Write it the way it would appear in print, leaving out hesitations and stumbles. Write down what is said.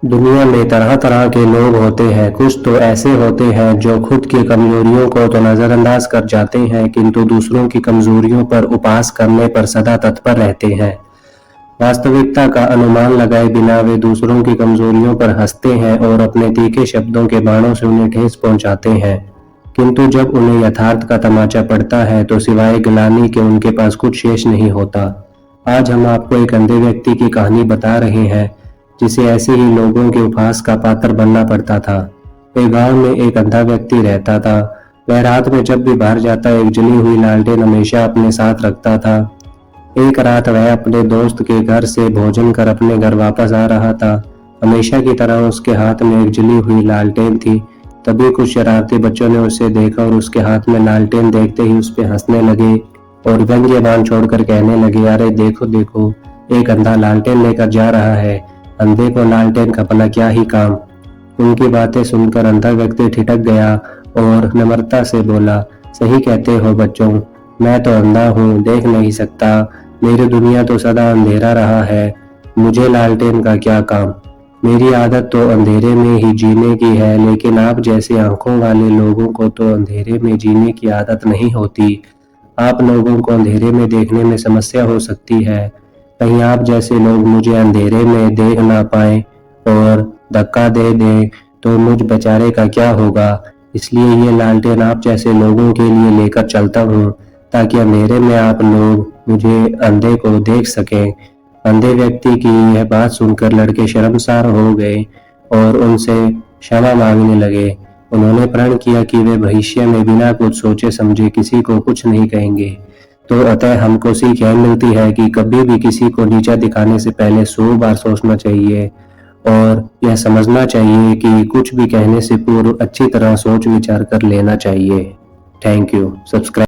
दुनिया में तरह तरह के लोग होते हैं। कुछ तो ऐसे होते हैं जो खुद की कमजोरियों को तो नजरअंदाज कर जाते हैं, किंतु दूसरों की कमजोरियों पर उपहास करने पर सदा तत्पर रहते हैं। वास्तविकता का अनुमान लगाए बिना वे दूसरों की कमजोरियों पर हंसते हैं और अपने तीखे शब्दों के बाणों से उन्हें ठेस पहुंचाते हैं। किंतु जब उन्हें यथार्थ का तमाचा पड़ता है तो सिवाय गिलानी के उनके पास कुछ शेष नहीं होता। आज हम आपको एक अंधे व्यक्ति की कहानी बता रहे हैं जिसे ऐसे ही लोगों के उपहास का पात्र बनना पड़ता था। एक गांव में एक अंधा व्यक्ति रहता था। वह रात में जब भी बाहर जाता एक जली हुई लालटेन हमेशा अपने साथ रखता था। एक रात वह अपने दोस्त के घर से भोजन कर अपने घर वापस आ रहा था। हमेशा की तरह उसके हाथ में एक जली हुई लालटेन थी। तभी कुछ शरारती बच्चों ने उसे देखा और उसके हाथ में लालटेन देखते ही उस पर हंसने लगे और व्यंग्य बाण छोड़कर कहने लगे, अरे देखो देखो, एक अंधा लालटेन लेकर जा रहा है, अंधे को लालटेन का भला क्या ही काम। उनकी बातें सुनकर अंधा व्यक्ति ठिठक गया और नम्रता से बोला, सही कहते हो बच्चों, मैं तो अंधा हूँ, देख नहीं सकता, मेरी दुनिया तो सदा अंधेरा रहा है, मुझे लालटेन का क्या काम। मेरी आदत तो अंधेरे में ही जीने की है, लेकिन आप जैसे आंखों वाले लोगों को तो अंधेरे में जीने की आदत नहीं होती। आप लोगों को अंधेरे में देखने में समस्या हो सकती है। कहीं आप जैसे लोग मुझे अंधेरे में देख ना पाए और धक्का दे दें तो मुझ बेचारे का क्या होगा। इसलिए ये लालटेन आप जैसे लोगों के लिए लेकर चलता हूँ ताकि अंधेरे में आप लोग मुझे अंधे को देख सकें। अंधे व्यक्ति की यह बात सुनकर लड़के शर्मसार हो गए और उनसे क्षमा मांगने लगे। उन्होंने प्रण किया कि वे भविष्य में बिना कुछ सोचे समझे किसी को कुछ नहीं कहेंगे। तो अतः हमको सीख यह मिलती है कि कभी भी किसी को नीचा दिखाने से पहले 100 बार सोचना चाहिए और यह समझना चाहिए कि कुछ भी कहने से पूर्व अच्छी तरह सोच विचार कर लेना चाहिए। Thank you. सब्सक्राइब